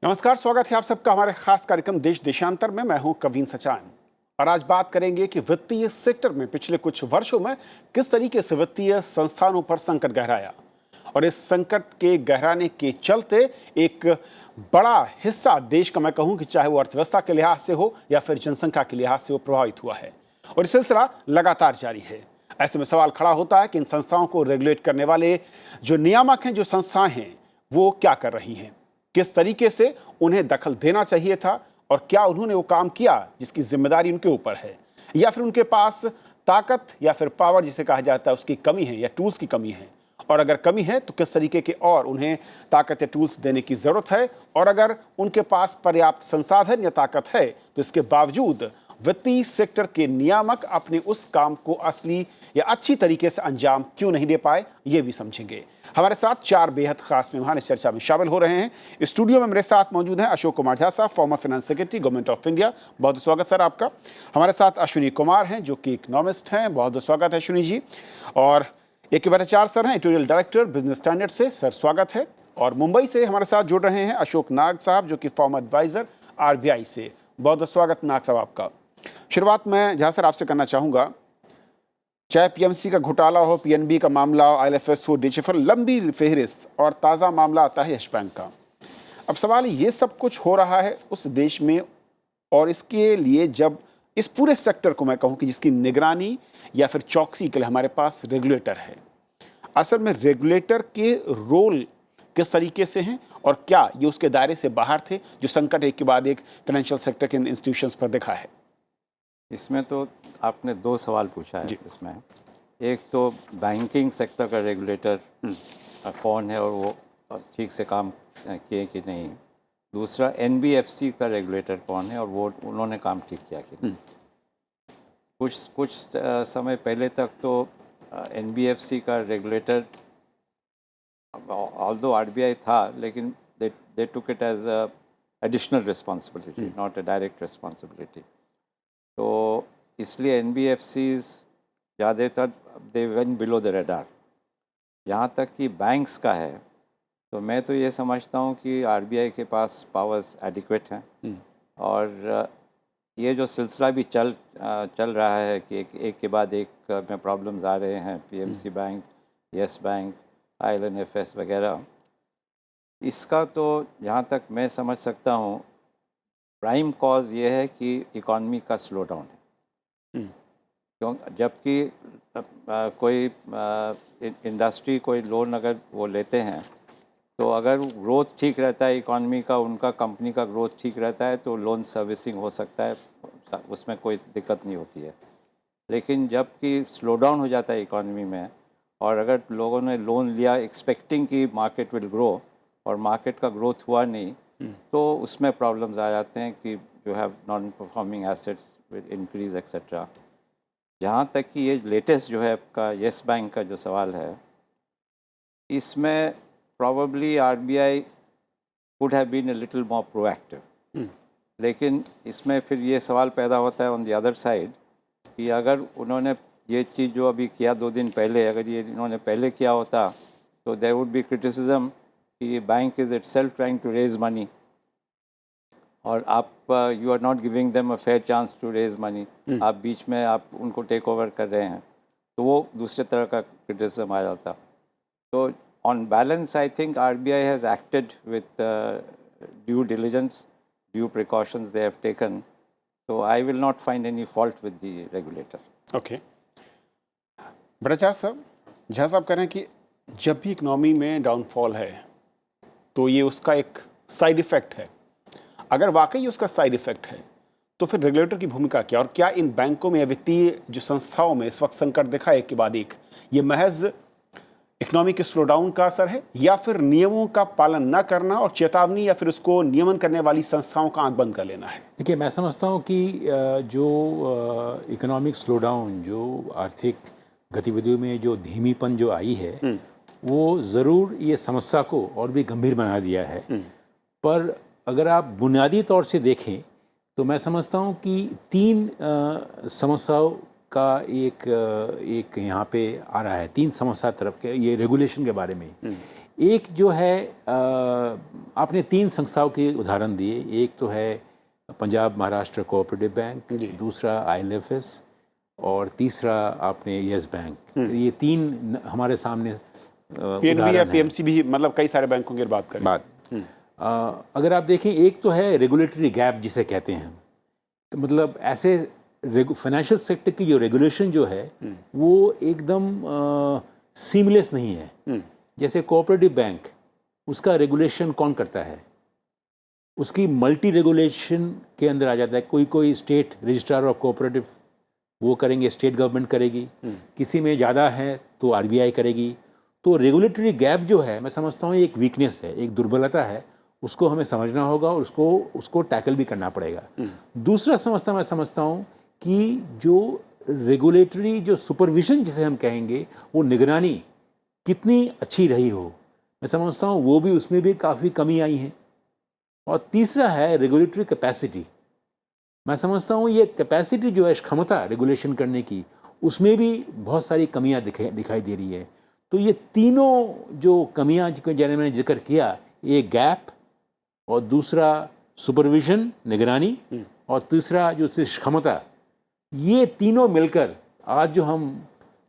नमस्कार, स्वागत है आप सबका हमारे खास कार्यक्रम देश देशांतर में। मैं हूं कवीन सचान और आज बात करेंगे कि वित्तीय सेक्टर में पिछले कुछ वर्षों में किस तरीके से वित्तीय संस्थानों पर संकट गहराया और इस संकट के गहराने के चलते एक बड़ा हिस्सा देश का, मैं कहूं कि चाहे वो अर्थव्यवस्था के लिहाज से हो या फिर जनसंख्या के लिहाज से, वो प्रभावित हुआ है और ये सिलसिला लगातार जारी है। ऐसे में सवाल खड़ा होता है कि इन संस्थाओं को रेगुलेट करने वाले जो नियामक हैं, जो संस्थाएं हैं, वो क्या कर रही हैं, किस तरीके से उन्हें दखल देना चाहिए था और क्या उन्होंने वो काम किया जिसकी जिम्मेदारी उनके ऊपर है, या फिर उनके पास ताकत या फिर पावर जिसे कहा जाता है उसकी कमी है या टूल्स की कमी है, और अगर कमी है तो किस तरीके के और उन्हें ताकत या टूल्स देने की जरूरत है, और अगर उनके पास पर्याप्त संसाधन या ताकत है तो इसके बावजूद वित्तीय सेक्टर के नियामक अपने उस काम को असली या अच्छी तरीके से अंजाम क्यों नहीं दे पाए, ये भी समझेंगे। हमारे साथ चार बेहद खास मेहमान इस चर्चा में शामिल हो रहे हैं। स्टूडियो में मेरे साथ मौजूद हैं अशोक कुमार झा साहब, former finance secretary government of India, बहुत स्वागत सर आपका। हमारे साथ अश्विनी कुमार हैं जो कि इकोनॉमिस्ट हैं, बहुत स्वागत है अश्विनी जी। और AK भट्टाचार्य सर हैं, एडिटोरियल डायरेक्टर बिजनेस स्टैंडर्ड से, सर स्वागत है। और मुंबई से हमारे साथ जुड़ रहे हैं अशोक नाग साहब जो कि फॉर्मर एडवाइजर RBI से, बहुत स्वागत नाग साहब आपका। शुरुआत मैं झा सर आपसे करना चाहूँगा, चाहे PMC का घोटाला हो, PNB का मामला हो, IL&FS हो, DHFL, लंबी फेहरिस्त, और ताज़ा मामला आता है यस बैंक का। अब सवाल ये सब कुछ हो रहा है उस देश में, और इसके लिए जब इस पूरे सेक्टर को मैं कहूँ कि जिसकी निगरानी या फिर चौकसी के लिए हमारे पास रेगुलेटर है, असल में रेगुलेटर के रोल किस तरीके से हैं और क्या ये उसके दायरे से बाहर थे जो संकट एक के बाद एक फाइनेंशियल सेक्टर के इंस्टीट्यूशंस पर देखा है? इसमें तो आपने दो सवाल पूछा है इसमें। एक तो बैंकिंग सेक्टर का रेगुलेटर कौन है और वो ठीक से काम किए कि नहीं। दूसरा NBFC का रेगुलेटर कौन है और वो उन्होंने काम ठीक किया कि नहीं। कुछ समय पहले तक तो NBFC का रेगुलेटर ऑल्दो RBI था, लेकिन they took it as a additional responsibility, not a direct responsibility. तो इसलिए NBFCs ज़्यादातर they went below the radar. जहाँ तक कि बैंक्स का है तो मैं तो ये समझता हूँ कि RBI के पास पावर्स एडिक्वेट हैं, और ये जो सिलसिला भी चल रहा है कि एक के बाद एक में प्रॉब्लम्स आ रहे हैं, PMC bank, yes bank, IL&FS वगैरह, इसका तो जहाँ तक मैं समझ सकता हूँ प्राइम कॉज ये है कि इकॉनमी का स्लो डाउन है। क्यों? जबकि कोई इंडस्ट्री कोई लोन अगर वो लेते हैं तो अगर ग्रोथ ठीक रहता है इकॉनमी का, उनका कंपनी का ग्रोथ ठीक रहता है तो लोन सर्विसिंग हो सकता है, उसमें कोई दिक्कत नहीं होती है। लेकिन जबकि स्लो डाउन हो जाता है इकॉनमी में, और अगर लोगों ने लोन लिया एक्सपेक्टिंग कि मार्केट विल ग्रो और मार्केट का ग्रोथ हुआ नहीं, तो उसमें प्रॉब्लम्स आ जाते हैं कि you have non performing assets with increase etcetera. जहाँ तक कि ये लेटेस्ट जो है आपका येस बैंक का जो सवाल है, इसमें probably RBI would have been a little more proactive। लेकिन इसमें फिर ये सवाल पैदा होता है ऑन द अदर साइड कि अगर उन्होंने ये चीज़ जो अभी किया 2 दिन पहले, अगर ये इन्होंने पहले किया होता तो देयर वुड बी क्रिटिसिज्म कि bank is itself trying to raise money और आप you are not giving them a fair chance to raise money. आप बीच में आप उनको टेक ओवर कर रहे हैं, तो वो दूसरे तरह का क्रिटिसिज्म आ जाता। तो on balance, I think RBI has acted with due diligence, due precautions they have taken. So I will not find any fault with the regulator. Okay. Bhattacharya साहब, झा साहब कह रहे हैं कि जब भी इकोनॉमी में डाउनफॉल है तो ये उसका एक साइड इफेक्ट है। अगर वाकई उसका साइड इफेक्ट है तो फिर रेगुलेटर की भूमिका क्या, और क्या इन बैंकों में या वित्तीय जो संस्थाओं में इस वक्त संकट देखा एक के बाद एक, ये महज इकोनॉमी के स्लो डाउन का असर है या फिर नियमों का पालन न करना और चेतावनी या फिर उसको नियमन करने वाली संस्थाओं का आंख बंद कर लेना है? देखिए, मैं समझता हूँ कि जो इकोनॉमिक स्लो डाउन, जो आर्थिक गतिविधियों में जो धीमीपन जो आई है, वो ज़रूर ये समस्या को और भी गंभीर बना दिया है। पर अगर आप बुनियादी तौर से देखें तो मैं समझता हूँ कि 3 समस्याओं का एक यहाँ पे आ रहा है, 3 समस्या तरफ के ये रेगुलेशन के बारे में। एक जो है आपने 3 संस्थाओं के उदाहरण दिए, एक तो है पंजाब महाराष्ट्र कोऑपरेटिव बैंक, दूसरा IL&FS और तीसरा आपने येस बैंक। ये 3 हमारे सामने PNB या PMC भी, मतलब कई सारे बैंकों की बात करें। अगर आप देखें, एक तो है रेगुलेटरी गैप जिसे कहते हैं, तो मतलब ऐसे फाइनेंशियल सेक्टर की जो रेगुलेशन जो है वो एकदम सीमलेस नहीं है। जैसे कोऑपरेटिव बैंक, उसका रेगुलेशन कौन करता है? उसकी मल्टी रेगुलेशन के अंदर आ जाता है। कोई स्टेट रजिस्ट्रार ऑफ कोऑपरेटिव वो करेंगे, स्टेट गवर्नमेंट करेगी, किसी में ज़्यादा है तो RBI करेगी। तो रेगुलेटरी गैप जो है, मैं समझता हूँ एक वीकनेस है, एक दुर्बलता है, उसको हमें समझना होगा और उसको टैकल भी करना पड़ेगा। दूसरा मैं समझता हूँ कि जो रेगुलेटरी जो सुपरविजन जिसे हम कहेंगे, वो निगरानी कितनी अच्छी रही हो, मैं समझता हूँ वो भी, उसमें भी काफ़ी कमी आई है। और तीसरा है रेगुलेटरी कैपेसिटी। मैं समझता हूँ ये कैपेसिटी जो है, क्षमता रेगुलेशन करने की, उसमें भी बहुत सारी कमियां दिखाई दे रही है। तो ये तीनों जो कमियां जिन्हें मैंने जिक्र किया, एक गैप और दूसरा सुपरविजन निगरानी और तीसरा जो क्षमता, ये तीनों मिलकर आज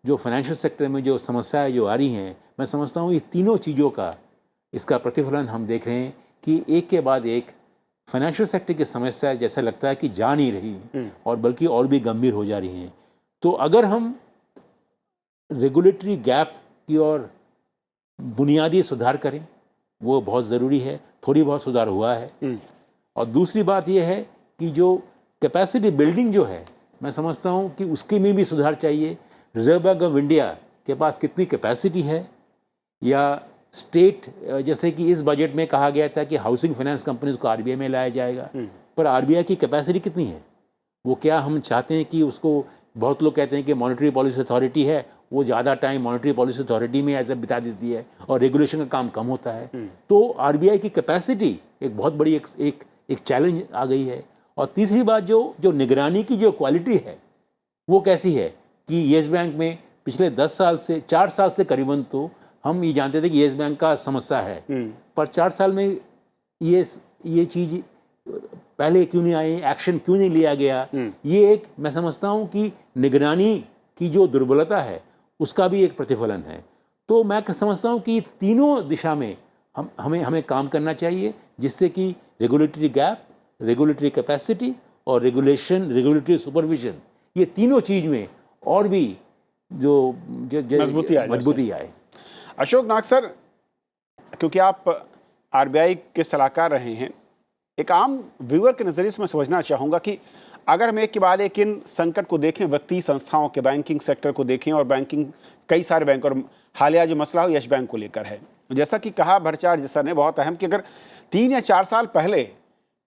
जो फाइनेंशियल सेक्टर में जो समस्याएं जो आ रही हैं, मैं समझता हूँ ये तीनों चीज़ों का इसका प्रतिफलन हम देख रहे हैं कि एक के बाद एक फाइनेंशियल सेक्टर की समस्या जैसा लगता है कि जा नहीं रही और बल्कि और भी गंभीर हो जा रही हैं। तो अगर हम रेगुलेटरी गैप की ओर बुनियादी सुधार करें, वो बहुत ज़रूरी है, थोड़ी बहुत सुधार हुआ है। और दूसरी बात ये है कि जो कैपेसिटी बिल्डिंग जो है, मैं समझता हूँ कि उसके में भी सुधार चाहिए। रिजर्व बैंक ऑफ इंडिया के पास कितनी कैपेसिटी है, या स्टेट, जैसे कि इस बजट में कहा गया था कि हाउसिंग फाइनेंस कंपनीज को RBI में लाया जाएगा, पर RBI की कैपेसिटी कितनी है? वो क्या हम चाहते हैं कि उसको, बहुत लोग कहते हैं कि मॉनेटरी पॉलिसी अथॉरिटी है, वो ज़्यादा टाइम मॉनेटरी पॉलिसी अथॉरिटी में ऐसे बिता देती है और रेगुलेशन का काम कम होता है। तो RBI की कैपेसिटी एक बहुत बड़ी एक चैलेंज आ गई है। और तीसरी बात, जो निगरानी की जो क्वालिटी है वो कैसी है कि येस बैंक में पिछले 4 साल से करीबन तो हम ये जानते थे कि येस बैंक का समस्या है, पर 4 साल में ये चीज़ पहले क्यों नहीं आई, एक्शन क्यों नहीं लिया गया? ये मैं समझता हूँ कि निगरानी की जो दुर्बलता है उसका भी एक प्रतिफलन है। तो मैं समझता हूँ कि तीनों दिशा में हमें काम करना चाहिए, जिससे कि रेगुलेटरी गैप, रेगुलेटरी कैपेसिटी और रेगुलेटरी सुपरविजन, ये तीनों चीज़ में और भी जो मजबूती आए। अशोक नाग सर, क्योंकि आप RBI के सलाहकार रहे हैं, एक आम व्यूअर के नज़रिए से मैं समझना चाहूँगा कि अगर हम एक के बाद एक इन संकट को देखें, वित्तीय संस्थाओं के, बैंकिंग सेक्टर को देखें, और बैंकिंग कई सारे बैंक, और हालिया जो मसला हो यस बैंक को लेकर है, जैसा कि कहा भट्टाचार्य सर ने बहुत अहम, कि अगर 3 या 4 साल पहले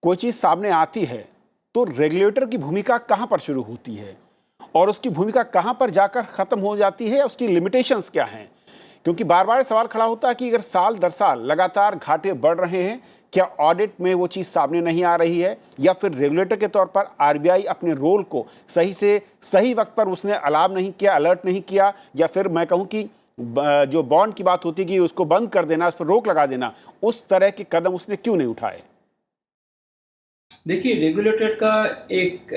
कोई चीज़ सामने आती है तो रेगुलेटर की भूमिका कहाँ पर शुरू होती है और उसकी भूमिका कहाँ पर जाकर ख़त्म हो जाती है, उसकी लिमिटेशंस क्या हैं? क्योंकि बार बार सवाल खड़ा होता है कि अगर साल दर साल लगातार घाटे बढ़ रहे हैं, क्या ऑडिट में वो चीज़ सामने नहीं आ रही है, या फिर रेगुलेटर के तौर पर RBI अपने रोल को सही वक्त पर उसने अलार्म नहीं किया, अलर्ट नहीं किया, या फिर मैं कहूँ कि जो बॉन्ड की बात होती है कि उसको बंद कर देना, उस पर रोक लगा देना, उस तरह के कदम उसने क्यों नहीं उठाए? देखिए, रेगुलेटर का एक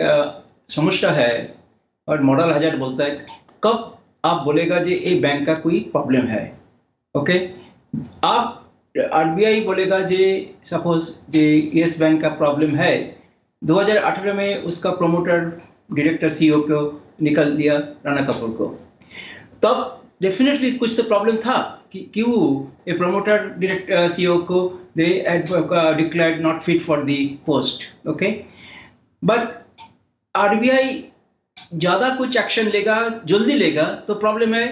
समस्या है और मॉडल हजार्ड बोलता है, कब आप बोलेगा जे ये बैंक का कोई प्रॉब्लम है, ओके? आप RBI बोलेगा जे सपोज जे येस बैंक का प्रॉब्लम है, 2018 में उसका प्रोमोटर डायरेक्टर CEO को निकल दिया, राणा कपूर को। तब डेफिनेटली कुछ तो प्रॉब्लम था कि क्यों ए प्रोमोटर डायरेक्टर CEO को they declared not fit for the post, okay? But RBI ज़्यादा कुछ एक्शन लेगा, जल्दी लेगा तो प्रॉब्लम है,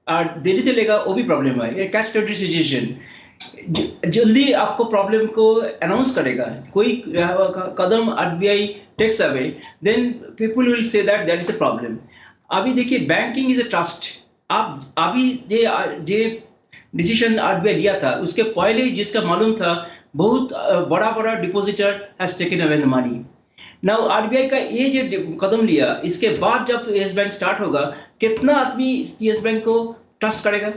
और देरी से लेगा वो भी प्रॉब्लम है। ये कैच 20 सिचुएशन। जल्दी आपको प्रॉब्लम को अनाउंस करेगा, कोई कदम RBI takes away, then people will say that is a problem. अभी देखिए, बैंकिंग इज अ ट्रस्ट। आप अभी जे डिसीजन RBI लिया था, उसके पहले जिसका मालूम था बहुत बड़ा depositor has taken away the money. Now RBI का ये जो कदम लिया, इसके बाद जब येस बैंक स्टार्ट होगा, कितना आदमी येस बैंक को ट्रस्ट करेगा?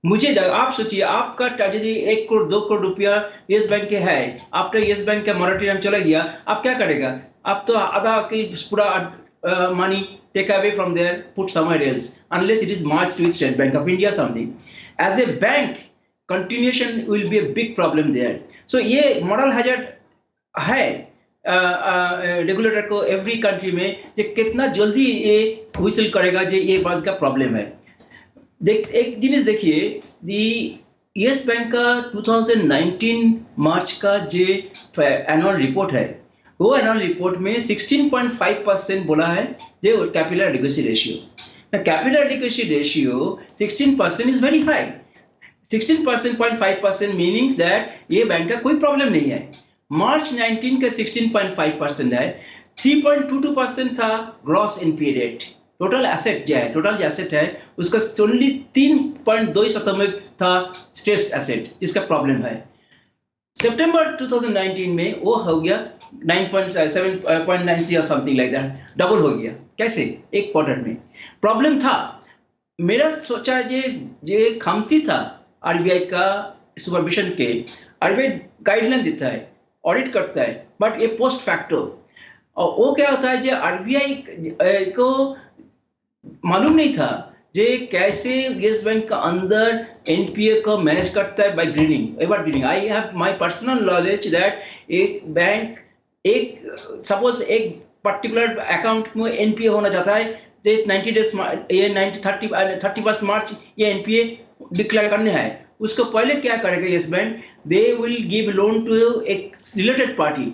आप सोचिए, आपका यदि 1 करोड़ 2 करोड़ रुपया यस बैंक के है, आफ्टर यस बैंक का मॉरेटोरियम चला गया, आप क्या करेगा? आप तो आधा की पूरा money take away from there, put somewhere else, unless it is march to State Bank of India something. As a bank, continuation will be a big problem there. So ये moral hazard है regulator को every country में, कि कितना जल्दी ये whistle करेगा जो ये बैंक का प्रॉब्लम है. एक जिनिस देखिए, दी यस बैंक का 2019 मार्च का जो एनुअल रिपोर्ट है, वो एनुअल रिपोर्ट में 16.5% बोला है जो capital adequacy ratio. Capital adequacy ratio 16% is very high. 16.5% meanings that ये बैंक का कोई प्रॉब्लम नहीं है. मार्च 19 का 16.5% है. 3.22% था gross NPA rate. Total asset जो है, टोटल जो एसेट है उसका ओनली 3.2% था स्ट्रेस्ड एसेट जिसका प्रॉब्लम है. सितंबर 2019 में वो हो गया 9.7.93 और समथिंग लाइक दैट, डबल हो गया. कैसे? एक क्वार्टर में. प्रॉब्लम था. मेरा सोचा ये खामती था आरबीआई का सुपरविजन के. आरबीआई गाइडलाइन देता है, ऑडिट करता है, बट ये पोस्ट फैक्टो. और वो क्या होता है, जो आरबीआई को मालूम नहीं था जे कैसे यस बैंक का अंदर एनपीए को मैनेज करता है by greening, evergreening. I have my personal knowledge that एक बैंक, एक सपोज एक पर्टिकुलर अकाउंट में एनपीए होना चाहता है, 90 डेज, ये 31 मार्च ये एनपीए डिक्लेयर करने हैं. उसको पहले क्या करेगा Yes Bank? They will give loan to एक related party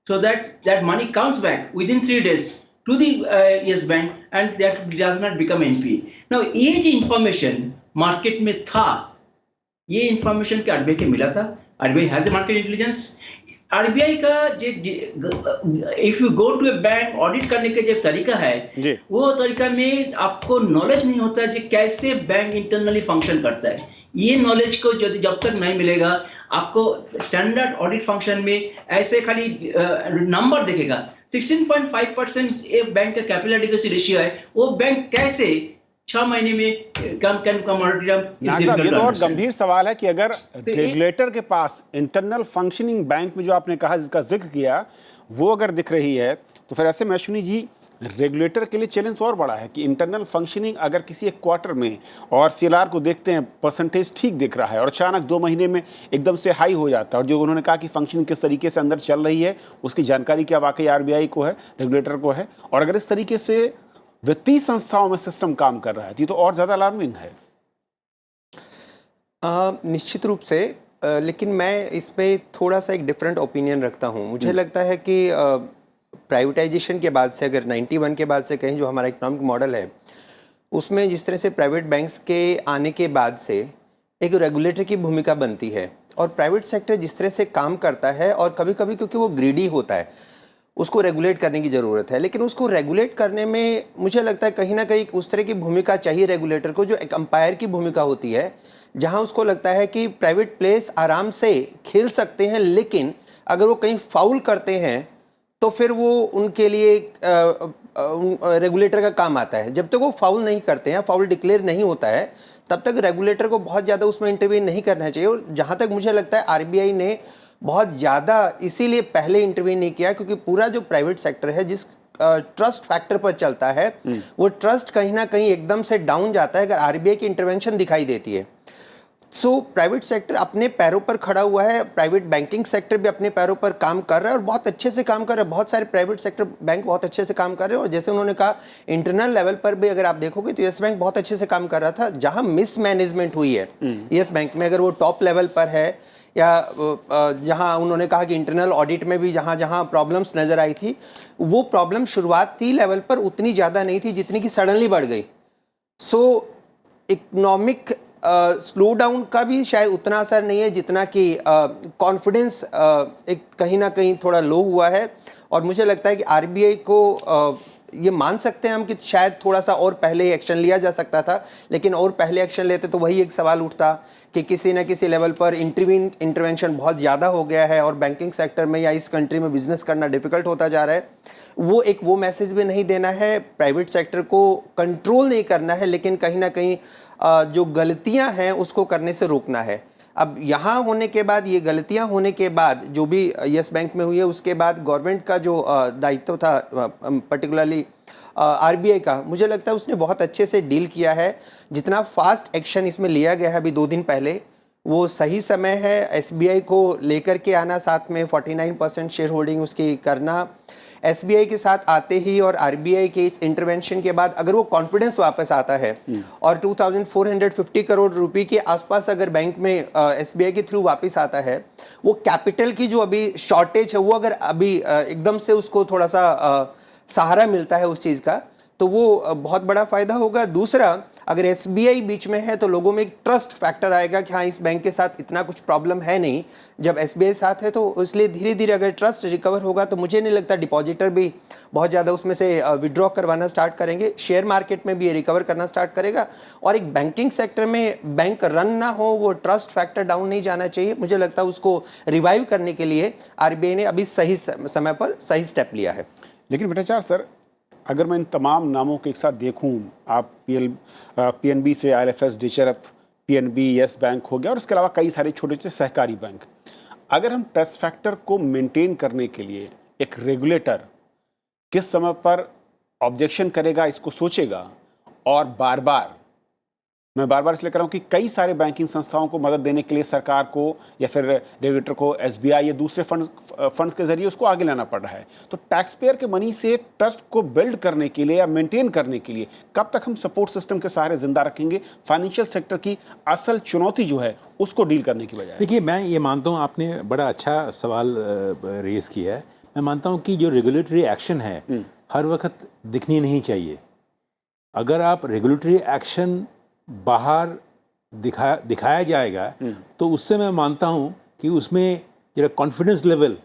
so that money comes back within 3 days to the yes bank, and that does not become NPA. Now ये जो information market में था, ये information के RBI के मिला था. RBI has the market intelligence. RBI का if you go to a bank audit करने का जो तरीका है, वो तरीका में आपको knowledge नहीं होता है कैसे बैंक internally function करता है. ये knowledge को जब तक नहीं मिलेगा, आपको स्टैंडर्ड ऑडिट फंक्शन में ऐसे खाली नंबर दिखेगा. 16.5% एक बैंक का कैपिटल एडिक्वेसी रेशियो है, वो बैंक कैसे 6 महीने में कम मॉनिटरिंग. ये तो और गंभीर सवाल है कि अगर रेगुलेटर के पास इंटरनल फंक्शनिंग बैंक में जो आपने कहा जिसका जिक्र किया वो अगर दिख रही है, तो फिर ऐसे में अश्विनी जी रेगुलेटर के लिए चैलेंज और बड़ा है कि इंटरनल फंक्शनिंग अगर किसी एक क्वार्टर में, और सीएलआर को देखते हैं परसेंटेज ठीक दिख रहा है और अचानक 2 महीने में एकदम से हाई हो जाता है, और जो उन्होंने कहा कि फंक्शनिंग किस तरीके से अंदर चल रही है उसकी जानकारी क्या वाकई आरबीआई को है, रेगुलेटर को है, और अगर इस तरीके से वित्तीय संस्थाओं में सिस्टम काम कर रहा है तो और ज़्यादा अलार्मिंग है. निश्चित रूप से, लेकिन मैं इस पर थोड़ा सा एक डिफरेंट ओपिनियन रखता हूँ. मुझे लगता है कि प्राइवेटाइजेशन के बाद से, अगर 91 के बाद से कहीं जो हमारा इकोनॉमिक मॉडल है उसमें जिस तरह से प्राइवेट बैंक्स के आने के बाद से एक रेगुलेटर की भूमिका बनती है, और प्राइवेट सेक्टर जिस तरह से काम करता है, और कभी कभी क्योंकि वो ग्रीडी होता है उसको रेगुलेट करने की ज़रूरत है, लेकिन उसको रेगुलेट करने में मुझे लगता है कहीं ना कहीं उस तरह की भूमिका चाहिए रेगुलेटर को जो एक अंपायर की भूमिका होती है, जहाँ उसको लगता है कि प्राइवेट प्लेयर्स आराम से खेल सकते हैं, लेकिन अगर वो कहीं फाउल करते हैं तो फिर वो उनके लिए रेगुलेटर का काम आता है. जब तक वो फाउल नहीं करते हैं, फाउल डिक्लेयर नहीं होता है, तब तक रेगुलेटर को बहुत ज़्यादा उसमें इंटरवीन नहीं करना चाहिए. और जहाँ तक मुझे लगता है आरबीआई ने बहुत ज़्यादा इसीलिए पहले इंटरवीन नहीं किया, क्योंकि पूरा जो प्राइवेट सेक्टर है जिस ट्रस्ट फैक्टर पर चलता है, वो ट्रस्ट कहीं ना कहीं एकदम से डाउन जाता है अगर आरबीआई की इंटरवेंशन दिखाई देती है. सो प्राइवेट सेक्टर अपने पैरों पर खड़ा हुआ है, प्राइवेट बैंकिंग सेक्टर भी अपने पैरों पर काम कर रहा है और बहुत अच्छे से काम कर रहा है. बहुत सारे प्राइवेट सेक्टर बैंक बहुत अच्छे से काम कर रहे हैं, और जैसे उन्होंने कहा इंटरनल लेवल पर भी अगर आप देखोगे तो येस बैंक बहुत अच्छे से काम कर रहा था. जहां मिसमैनेजमेंट हुई है येस बैंक में, अगर वो टॉप लेवल पर है, या जहां उन्होंने कहा कि इंटरनल ऑडिट में भी जहां जहां प्रॉब्लम्स नज़र आई थी, वो प्रॉब्लम शुरुआती लेवल पर उतनी ज़्यादा नहीं थी जितनी कि सडनली बढ़ गई. सो इकोनॉमिक स्लो डाउन का भी शायद उतना असर नहीं है जितना कि कॉन्फिडेंस एक कहीं ना कहीं थोड़ा लो हुआ है. और मुझे लगता है कि आरबीआई को ये मान सकते हैं हम कि शायद थोड़ा सा और पहले एक्शन लिया जा सकता था, लेकिन और पहले एक्शन लेते तो वही एक सवाल उठता कि किसी न किसी लेवल पर इंटरवेंशन बहुत ज़्यादा हो गया है और बैंकिंग सेक्टर में या इस कंट्री में बिजनेस करना डिफ़िकल्ट होता जा रहा है. वो मैसेज भी नहीं देना है, प्राइवेट सेक्टर को कंट्रोल नहीं करना है, लेकिन कहीं ना कहीं जो गलतियां हैं उसको करने से रोकना है। अब यहाँ होने के बाद, ये गलतियां होने के बाद जो भी यस बैंक में हुई है, उसके बाद गवर्नमेंट का जो दायित्व था पर्टिकुलरली आरबीआई का, मुझे लगता है उसने बहुत अच्छे से डील किया है। जितना फास्ट एक्शन इसमें लिया गया है अभी 2 दिन पहले, वो सही समय है। एसबीआई को लेकर के आना, साथ में 49% शेयर होल्डिंग उसकी करना, एसबीआई के साथ आते ही और आरबीआई के इस इंटरवेंशन के बाद अगर वो कॉन्फिडेंस वापस आता है और 2450 करोड़ रुपए के आसपास अगर बैंक में एसबीआई के थ्रू वापस आता है, वो कैपिटल की जो अभी शॉर्टेज है वो अगर अभी एकदम से उसको थोड़ा सा सहारा मिलता है उस चीज़ का, तो वो बहुत बड़ा फायदा होगा। दूसरा, अगर एसबीआई बीच में है तो लोगों में एक ट्रस्ट फैक्टर आएगा कि हाँ, इस बैंक के साथ इतना कुछ प्रॉब्लम है नहीं। जब एसबीआई साथ है तो इसलिए धीरे धीरे अगर ट्रस्ट रिकवर होगा तो मुझे नहीं लगता डिपॉजिटर भी बहुत ज़्यादा उसमें से विड्रॉ करवाना स्टार्ट करेंगे। शेयर मार्केट में भी ये रिकवर करना स्टार्ट करेगा और एक बैंकिंग सेक्टर में बैंक रन ना हो, वो ट्रस्ट फैक्टर डाउन नहीं जाना चाहिए। मुझे लगता है उसको रिवाइव करने के लिए आरबीआई ने अभी सही समय पर सही स्टेप लिया है। लेकिन भट्टाचार्य सर, अगर मैं इन तमाम नामों के एक साथ देखूं, आप पीएनबी से आईएलएफएस, डीएचएफ, पीएनबी, यस बैंक हो गया और इसके अलावा कई सारे छोटे छोटे सहकारी बैंक, अगर हम ट्रस्ट फैक्टर को मेंटेन करने के लिए एक रेगुलेटर किस समय पर ऑब्जेक्शन करेगा, इसको सोचेगा, और बार बार इसलिए कर रहा हूँ कि कई सारे बैंकिंग संस्थाओं को मदद देने के लिए सरकार को या फिर रेगुलेटर को एसबीआई या दूसरे फंड्स के जरिए उसको आगे लाना पड़ रहा है। तो टैक्स पेयर के मनी से ट्रस्ट को बिल्ड करने के लिए या मेंटेन करने के लिए कब तक हम सपोर्ट सिस्टम के सहारे जिंदा रखेंगे फाइनेंशियल सेक्टर की असल चुनौती जो है उसको डील करने की बजाय? देखिए, मैं ये मानता हूँ, आपने बड़ा अच्छा सवाल रेज किया है। मैं मानता हूँ कि जो रेगुलेटरी एक्शन है हर वक्त दिखनी नहीं चाहिए। अगर आप रेगुलेटरी एक्शन बाहर दिखाया जाएगा तो उससे मैं मानता हूं कि उसमें जरा कॉन्फिडेंस लेवल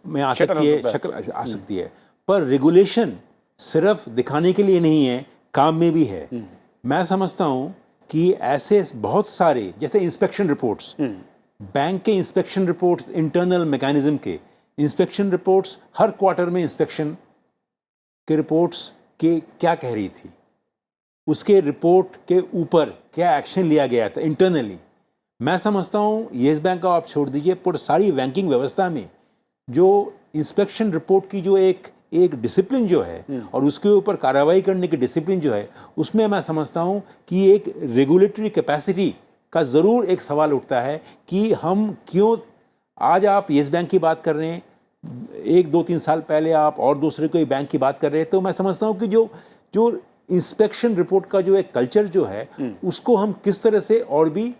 में आ सकती है, शक्ल आ सकती है। पर रेगुलेशन सिर्फ दिखाने के लिए नहीं है, काम में भी है। मैं समझता हूं कि ऐसे बहुत सारे, जैसे इंस्पेक्शन रिपोर्ट्स, बैंक के इंस्पेक्शन रिपोर्ट्स, इंटरनल मैकेनिज्म के इंस्पेक्शन रिपोर्ट्स, हर क्वार्टर में इंस्पेक्शन के रिपोर्ट्स के क्या कह रही थी, उसके रिपोर्ट के ऊपर क्या एक्शन लिया गया था इंटरनली। मैं समझता हूँ येस बैंक का आप छोड़ दीजिए, पर सारी बैंकिंग व्यवस्था में जो इंस्पेक्शन रिपोर्ट की जो एक डिसिप्लिन जो है और उसके ऊपर कार्रवाई करने की डिसिप्लिन जो है, उसमें मैं समझता हूँ कि एक रेगुलेटरी कैपेसिटी का ज़रूर एक सवाल उठता है कि हम क्यों, आज आप येस बैंक की बात कर रहे हैं, 1-2-3 साल पहले आप और दूसरे कोई बैंक की बात कर रहे हैं। तो मैं समझता हूँ कि जो इंस्पेक्शन रिपोर्ट का जो एक कल्चर जो है उसको हम किस तरह से और भी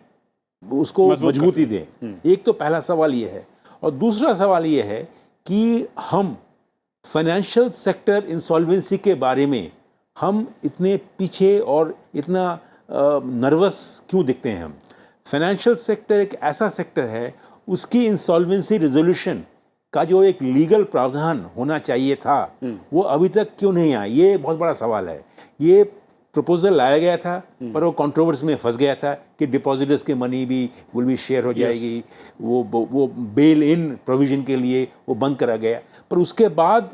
उसको मजबूती दें। एक तो पहला सवाल ये है, और दूसरा सवाल ये है कि हम फाइनेंशियल सेक्टर इंसॉल्वेंसी के बारे में हम इतने पीछे और इतना नर्वस क्यों दिखते हैं। हम फाइनेंशियल सेक्टर एक ऐसा सेक्टर है, उसकी इंसॉल्वेंसी रेजोल्यूशन का जो एक लीगल प्रावधान होना चाहिए था वो अभी तक क्यों नहीं आया, ये बहुत बड़ा सवाल है। ये प्रपोजल लाया गया था पर वो कंट्रोवर्सी में फंस गया था कि डिपॉजिटर्स के मनी भी विल बी शेयर हो जाएगी, वो बेल इन प्रोविजन के लिए वो बंद करा गया। पर उसके बाद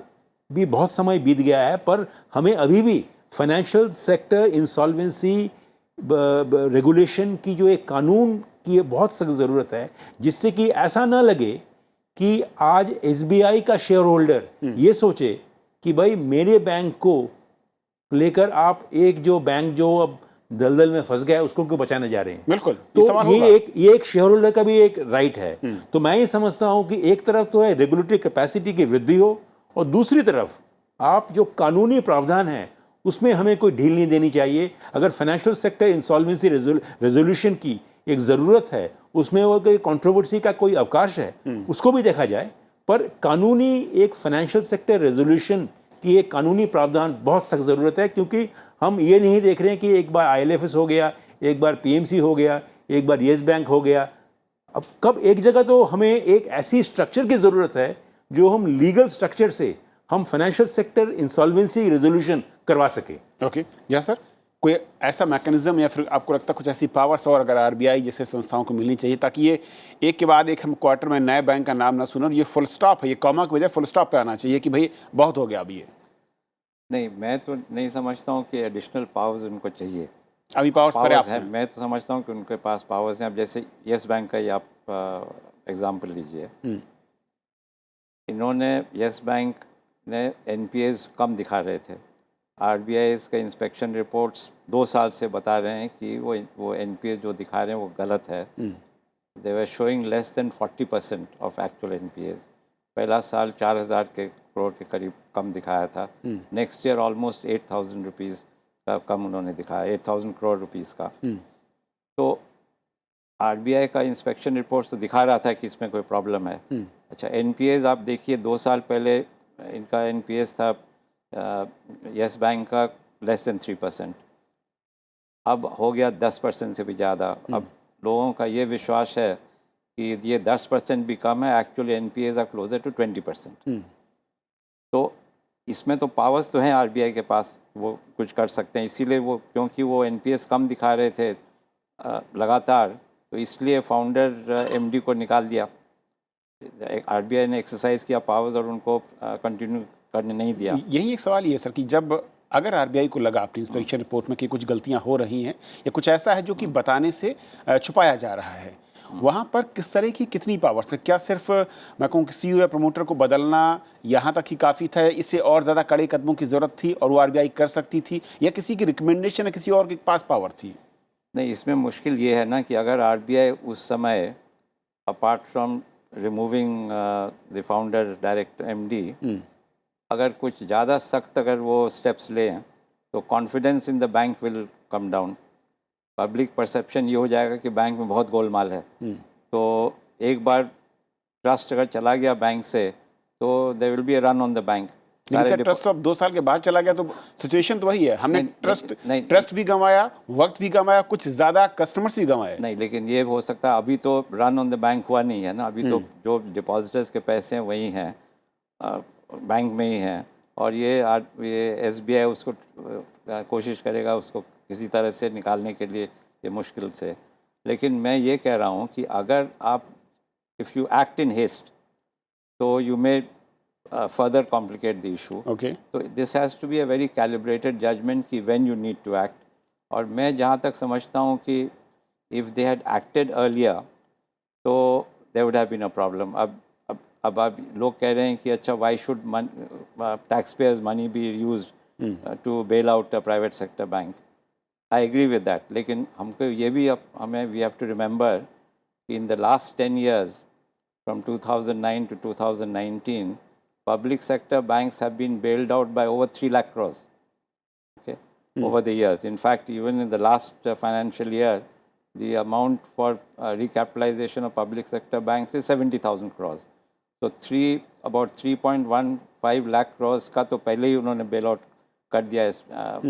भी बहुत समय बीत गया है, पर हमें अभी भी फाइनेंशियल सेक्टर इंसॉल्वेंसी रेगुलेशन की जो एक कानून की बहुत सख्त ज़रूरत है, जिससे कि ऐसा ना लगे कि आज एसबीआई का शेयर होल्डर ये सोचे कि भाई मेरे बैंक को लेकर आप एक जो बैंक जो अब दलदल में फंस गया है उसको क्यों बचाने जा रहे हैं। बिल्कुल, तो ये एक शेयर होल्डर का भी एक राइट है। तो मैं ये समझता हूं कि एक तरफ तो है रेगुलेटरी कैपेसिटी की वृद्धि हो, और दूसरी तरफ आप जो कानूनी प्रावधान है उसमें हमें कोई ढील नहीं देनी चाहिए। अगर फाइनेंशियल सेक्टर इंसॉल्वेंसी रेजोल्यूशन की एक ज़रूरत है, उसमें वो कोई कंट्रोवर्सी का कोई अवकाश है, उसको भी देखा जाए। पर कानूनी एक फाइनेंशियल सेक्टर रेजोल्यूशन कि एक कानूनी प्रावधान बहुत सख्त ज़रूरत है, क्योंकि हम ये नहीं देख रहे हैं कि एक बार आईएलएफएस हो गया, एक बार पीएमसी हो गया, एक बार येस बैंक हो गया। अब कब एक जगह तो हमें एक ऐसी स्ट्रक्चर की ज़रूरत है जो हम लीगल स्ट्रक्चर से हम फाइनेंशियल सेक्टर इंसॉल्वेंसी रेजोल्यूशन करवा सके। ओके, या सर, कोई ऐसा मैकेनिज्म या फिर आपको लगता है कुछ ऐसी पावर्स और अगर आरबीआई जैसे संस्थाओं को मिलनी चाहिए ताकि ये एक के बाद एक हम क्वार्टर में नए बैंक का नाम ना सुने और ये फुल स्टॉप है, ये कॉमा की बजाय फुल स्टॉप पे आना चाहिए कि भाई बहुत हो गया अब ये? नहीं, मैं तो नहीं समझता हूँ कि एडिशनल पावर्स उनको चाहिए। अभी पावर्स पर्याप्त है। हैं। मैं तो समझता हूँ कि उनके पास पावर्स हैं। अब जैसे येस बैंक का ही आप एग्जांपल लीजिए, इन्होंने येस बैंक ने एनपीएस कम दिखा रहे थे। आरबीआई का इंस्पेक्शन रिपोर्ट्स 2 साल से बता रहे हैं कि वो एनपीएस जो दिखा रहे हैं वो गलत है। They were showing less than 40% of actual NPAs. पहला साल 4,000 करोड़ के करीब कम दिखाया था। नेक्स्ट ईयर ऑलमोस्ट 8,000 रुपीज़ का कम उन्होंने दिखाया, 8,000 करोड़ रुपीज़ का। तो आरबीआई का इंस्पेक्शन रिपोर्ट्स तो दिखा रहा था कि इसमें कोई प्रॉब्लम है। अच्छा, एनपीएस आप देखिए, 2 साल पहले इनका एनपीएस था येस बैंक का लेस देन 3%, अब हो गया 10% से भी ज़्यादा। अब लोगों का ये विश्वास है कि ये 10% भी कम है, actually NPAs are closer to 20%। तो इसमें तो पावर्स तो हैं आरबीआई के पास, वो कुछ कर सकते हैं। इसीलिए वो, क्योंकि वो एनपीएस कम दिखा रहे थे लगातार, तो इसलिए फाउंडर एमडी को निकाल दिया। आरबीआई ने एक्सरसाइज किया पावर्स और उनको कंटिन्यू करने नहीं दिया। यही एक सवाल ये है सर कि जब अगर आरबीआई को लगा अपनी इंस्पेक्शन रिपोर्ट में कि कुछ गलतियां हो रही हैं या कुछ ऐसा है जो कि बताने से छुपाया जा रहा है, वहाँ पर किस तरह की कितनी पावर्स है? क्या सिर्फ मैं कहूँ कि सीईओ या प्रमोटर को बदलना यहाँ तक ही काफ़ी था, इससे और ज़्यादा कड़े कदमों की ज़रूरत थी और वो आरबीआई कर सकती थी, या किसी की रिकमेंडेशन या किसी और के पास पावर थी? नहीं, इसमें मुश्किल ये है ना कि अगर आरबीआई उस समय, apart from removing the founder director MD, अगर कुछ ज़्यादा सख्त अगर वो स्टेप्स लें तो confidence in the bank will come down. Public perception ये हो जाएगा कि बैंक में बहुत गोलमाल है। तो एक बार ट्रस्ट अगर चला गया बैंक से तो there will be a run on the bank. Trust तो अब 2 साल के बाद चला गया, तो सिचुएशन तो वही है। हमने ट्रस्ट भी गंवाया, वक्त भी गंवाया, कुछ ज़्यादा कस्टमर्स भी गंवाए। नहीं, लेकिन ये हो सकता है, अभी तो रन ऑन द बैंक हुआ नहीं है ना। अभी तो जो डिपॉजिटर्स के पैसे हैं वही हैं, बैंक में ही हैं, और ये एसबीआई उसको कोशिश करेगा उसको किसी तरह से निकालने के लिए, ये मुश्किल से। लेकिन मैं ये कह रहा हूँ कि अगर आप if you act in haste तो you may further complicate the issue. Okay. So this has to be a very calibrated judgment कि when you need to act. और मैं जहाँ तक समझता हूँ कि if they had acted earlier तो there would have been a problem. अब लोग कह रहे हैं कि अच्छा, why should taxpayers money be used to bail out a private sector bank? I agree with that. लेकिन हमको ये भी हमें we have to remember कि in the last 10 years from 2009 to 2019 public sector banks have been bailed out by over 3 lakh crores, okay, over the years. In fact, even in the last financial year, the amount for recapitalization of public sector banks is 70,000 crores. So about 3.15 lakh crores का तो पहले ही उन्होंने bail out कर दिया इस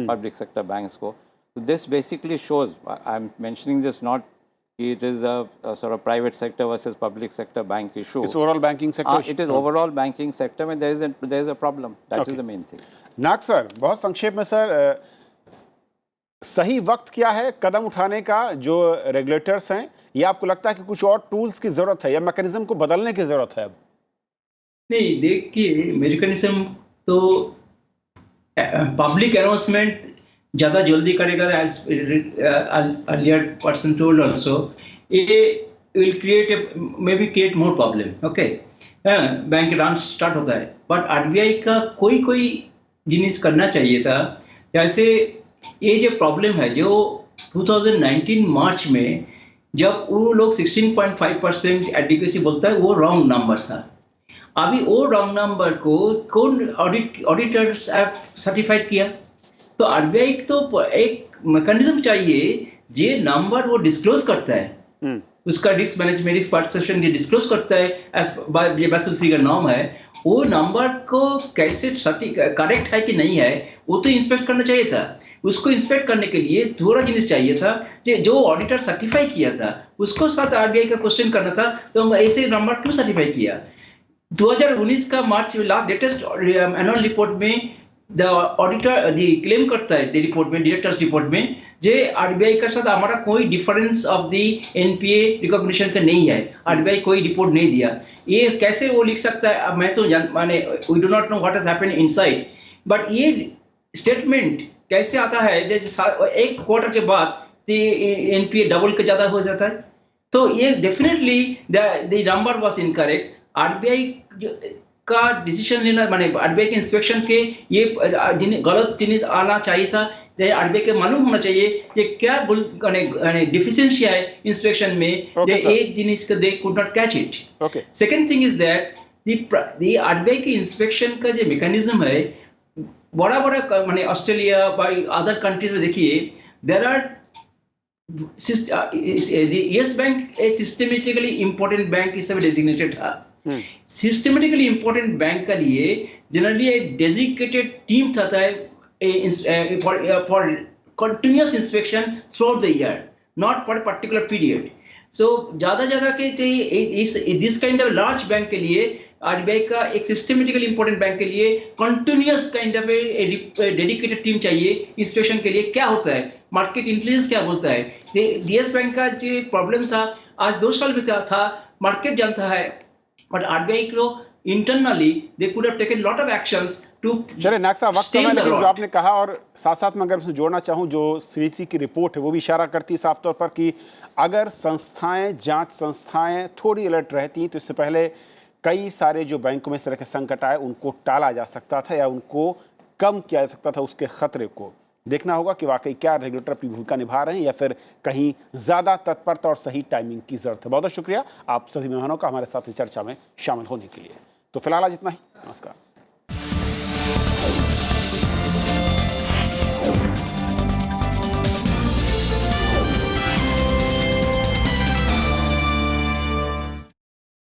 public sector banks को. So this basically shows, I'm mentioning this not it is a sort of private sector versus public sector bank issue. It's overall banking sector. It is overall banking sector में there is a problem. That is the main thing. Nag sir, बहुत संक्षेप में sir, सही वक्त क्या है कदम उठाने का जो रेगुलेटर्स हैं, या आपको लगता है कि कुछ और टूल्स की जरूरत है या मैकेनिज्म को बदलने की जरूरत है अब? नहीं, देखिए, मैकेनिज्म तो पब्लिक अनाउंसमेंट ज़्यादा जल्दी करेगा, as earlier person told also, ये will create more problem. Okay, bank run start होता है, बट आरबीआई का कोई जिनिस करना चाहिए था। जैसे ये जो प्रॉब्लम है जो 2019 मार्च में जब वो लोग 16.5% एडिक्वेसी बोलता है, वो रॉन्ग नंबर था। अभी वो रॉन्ग नंबर को कौन ऑडिटर्स सर्टिफाइड किया? तो आरबीआई तो एक मैकेनिज्म चाहिए जे नंबर वो डिस्क्लोज करता है, उसका रिस्क मैनेजमेंट, रिस्क पार्टिसिपेशन के डिस्क्लोज करता है एज बाय बेसल III का नॉर्म है। वो नंबर को कैसे करेक्ट है कि नहीं है वो तो इंस्पेक्ट करना चाहिए था। उसको इंस्पेक्ट करने के लिए थोड़ा जिनिस चाहिए था, जो ऑडिटर सर्टिफाई किया था उसको साथ आरबीआई का क्वेश्चन करना था, तो हम ऐसे नंबर क्यों सर्टिफाई किया? 2019 का मार्च लेटेस्ट एनुअल रिपोर्ट में द ऑडिटर क्लेम करता है रिपोर्ट में, डायरेक्टर्स रिपोर्ट में, जे आरबीआई के साथ हमारा कोई difference of the NPA recognition का नहीं है, आरबीआई कोई रिपोर्ट नहीं दिया। ये कैसे वो लिख सकता है? अब मैं तो माने we do not know what has happened inside, but ये स्टेटमेंट कैसे आता है, जैसे एक क्वार्टर के बाद एनपीए डबल के ज्यादा हो जाता है, तो ये definitely the number was incorrect. RBI का डिसीजन लेना, माने आरबीआई के इंस्पेक्शन के ये गलत जिनिस आना चाहिए था। आरबीआई के मालूम होना चाहिए कि क्या डिफिशियंसी है इंस्पेक्शन में, एक जिनिस को they could not catch it. Second thing is that the RBI के इंस्पेक्शन का जो मैकेनिज्म है, बड़ा बड़ा माने ऑस्ट्रेलिया बाई अदर कंट्रीज में देखिए, there are Yes Bank a systematically important bank इस समय डेजिग्नेटेड था। सिस्टमेटिकली इंपॉर्टेंट बैंक के लिए जनरली एक डेडिकेटेड टीम था for continuous inspection through the year, not for particular period. So ज्यादा के this kind of large bank के लिए आरबीआई का एक सिस्टमेटिकली इंपॉर्टेंट बैंक के लिए continuous kind of dedicated team चाहिए इंस्पेक्शन के लिए। क्या होता है, मार्केट इंटेलिजेंस क्या बोलता है, डीएस बैंक का जो प्रॉब्लम था आज 2 साल में था, मार्केट जानता है, बट आरबीआई को internally they could have taken lot of actions to. चलिए नायक साहब, वक्त कम है, लेकिन जो आपने कहा और साथ साथ में अगर उसमें जोड़ना चाहूँ, जो सीवीसी की रिपोर्ट है वो भी इशारा करती है साफ तौर पर कि अगर संस्थाएं, जांच संस्थाएं थोड़ी अलर्ट रहती तो इससे पहले कई सारे जो बैंकों में इस तरह के संकट आए उनको टाला जा सकता था या उनको कम किया जा सकता था उसके खतरे को। देखना होगा कि वाकई क्या रेगुलेटर अपनी भूमिका निभा रहे हैं या फिर कहीं ज़्यादा तत्परता और सही टाइमिंग की जरूरत है। बहुत बहुत शुक्रिया आप सभी मेहमानों का हमारे साथ इस चर्चा में शामिल होने के लिए। तो फिलहाल आज इतना ही, नमस्कार।